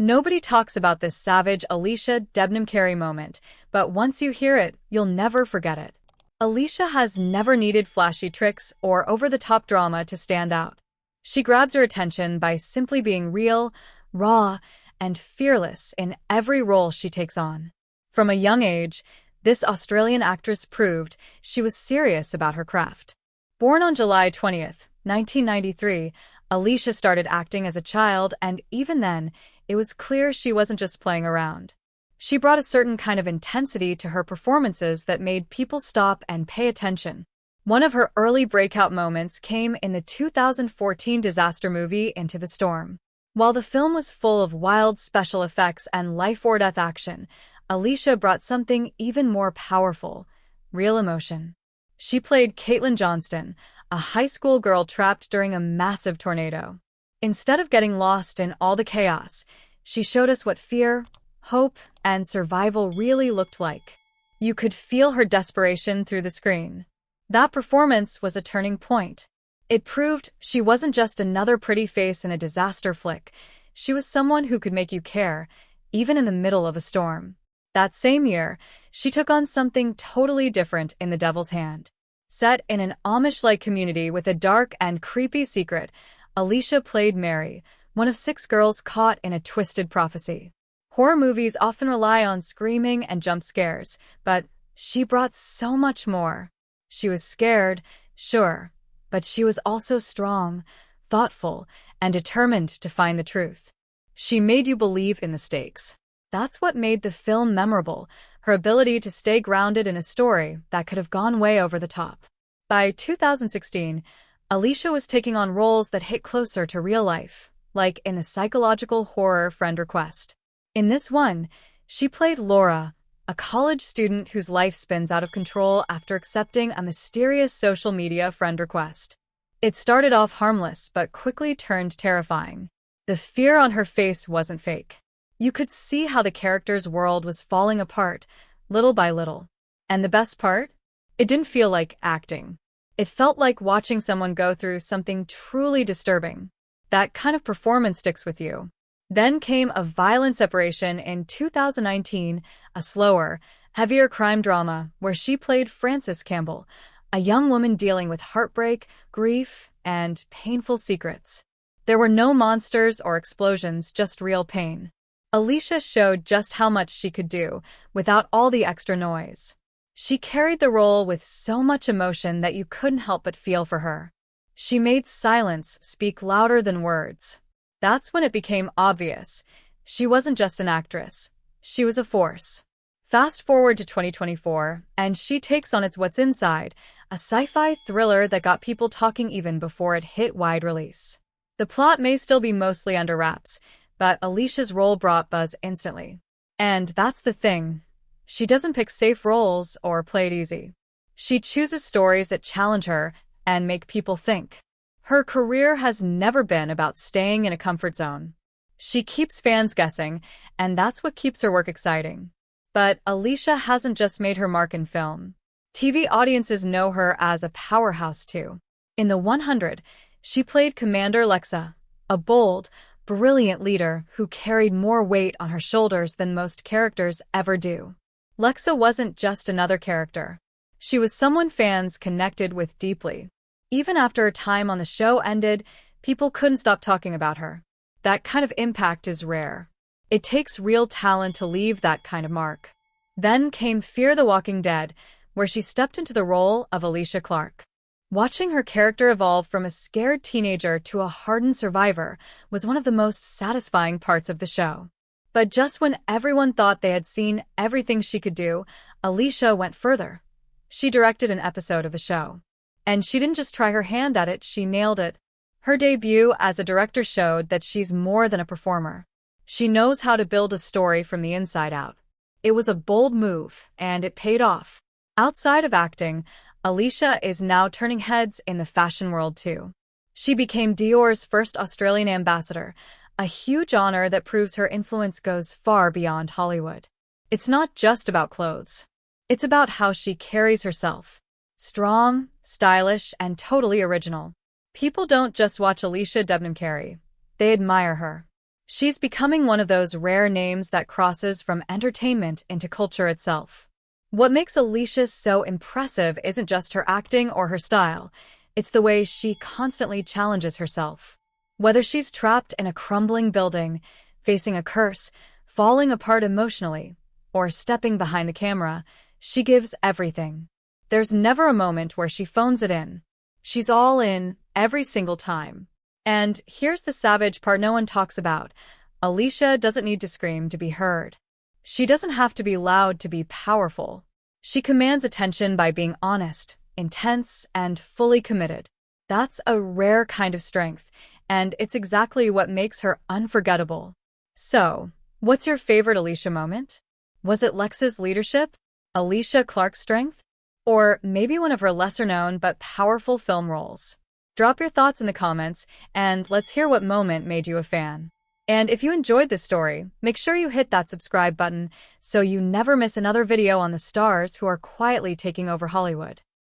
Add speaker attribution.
Speaker 1: Nobody talks about this savage Alycia Debnam-Carey moment, but once you hear it, you'll never forget it. Alicia has never needed flashy tricks or over-the-top drama to stand out. She grabs your attention by simply being real, raw, and fearless in every role she takes on. From a young age, this Australian actress proved she was serious about her craft. Born on July 20th, 1993, Alicia started acting as a child, and even then, it was clear she wasn't just playing around. She brought a certain kind of intensity to her performances that made people stop and pay attention. One of her early breakout moments came in the 2014 disaster movie Into the Storm. While the film was full of wild special effects and life-or-death action, Alicia brought something even more powerful: real emotion. She played Caitlin Johnston, a high school girl trapped during a massive tornado. Instead of getting lost in all the chaos, she showed us what fear, hope, and survival really looked like. You could feel her desperation through the screen. That performance was a turning point. It proved she wasn't just another pretty face in a disaster flick. She was someone who could make you care, even in the middle of a storm. That same year, she took on something totally different in The Devil's Hand. Set in an Amish-like community with a dark and creepy secret, Alicia played Mary, one of 6 girls caught in a twisted prophecy. Horror movies often rely on screaming and jump scares, but she brought so much more. She was scared, sure, but she was also strong, thoughtful, and determined to find the truth. She made you believe in the stakes. That's what made the film memorable, her ability to stay grounded in a story that could have gone way over the top. By 2016, Alicia was taking on roles that hit closer to real life, like in the psychological horror Friend Request. In this one, she played Laura, a college student whose life spins out of control after accepting a mysterious social media friend request. It started off harmless but quickly turned terrifying. The fear on her face wasn't fake. You could see how the character's world was falling apart, little by little. And the best part? It didn't feel like acting. It felt like watching someone go through something truly disturbing. That kind of performance sticks with you. Then came A Violent Separation in 2019, a slower, heavier crime drama where she played Frances Campbell, a young woman dealing with heartbreak, grief, and painful secrets. There were no monsters or explosions, just real pain. Alicia showed just how much she could do without all the extra noise. She carried the role with so much emotion that you couldn't help but feel for her. She made silence speak louder than words. That's when it became obvious. She wasn't just an actress. She was a force. Fast forward to 2024, and she takes on It's What's Inside, a sci-fi thriller that got people talking even before it hit wide release. The plot may still be mostly under wraps, but Alicia's role brought buzz instantly. And that's the thing. She doesn't pick safe roles or play it easy. She chooses stories that challenge her and make people think. Her career has never been about staying in a comfort zone. She keeps fans guessing, and that's what keeps her work exciting. But Alicia hasn't just made her mark in film. TV audiences know her as a powerhouse too. In The 100, she played Commander Lexa, a bold, brilliant leader who carried more weight on her shoulders than most characters ever do. Lexa wasn't just another character. She was someone fans connected with deeply. Even after her time on the show ended, people couldn't stop talking about her. That kind of impact is rare. It takes real talent to leave that kind of mark. Then came Fear the Walking Dead, where she stepped into the role of Alicia Clark. Watching her character evolve from a scared teenager to a hardened survivor was one of the most satisfying parts of the show. But just when everyone thought they had seen everything she could do, Alicia went further. She directed an episode of the show. And she didn't just try her hand at it, she nailed it. Her debut as a director showed that she's more than a performer. She knows how to build a story from the inside out. It was a bold move, and it paid off. Outside of acting, Alicia is now turning heads in the fashion world too. She became Dior's first Australian ambassador, a huge honor that proves her influence goes far beyond Hollywood. It's not just about clothes. It's about how she carries herself. Strong, stylish, and totally original. People don't just watch Alycia Debnam-Carey. They admire her. She's becoming one of those rare names that crosses from entertainment into culture itself. What makes Alicia so impressive isn't just her acting or her style, it's the way she constantly challenges herself. Whether she's trapped in a crumbling building, facing a curse, falling apart emotionally, or stepping behind the camera, she gives everything. There's never a moment where she phones it in. She's all in, every single time. And here's the savage part no one talks about. Alicia doesn't need to scream to be heard. She doesn't have to be loud to be powerful. She commands attention by being honest, intense, and fully committed. That's a rare kind of strength, and it's exactly what makes her unforgettable. So, what's your favorite Alicia moment? Was it Lexa's leadership? Alicia Clark's strength? Or maybe one of her lesser-known but powerful film roles? Drop your thoughts in the comments, and let's hear what moment made you a fan. And if you enjoyed this story, make sure you hit that subscribe button so you never miss another video on the stars who are quietly taking over Hollywood.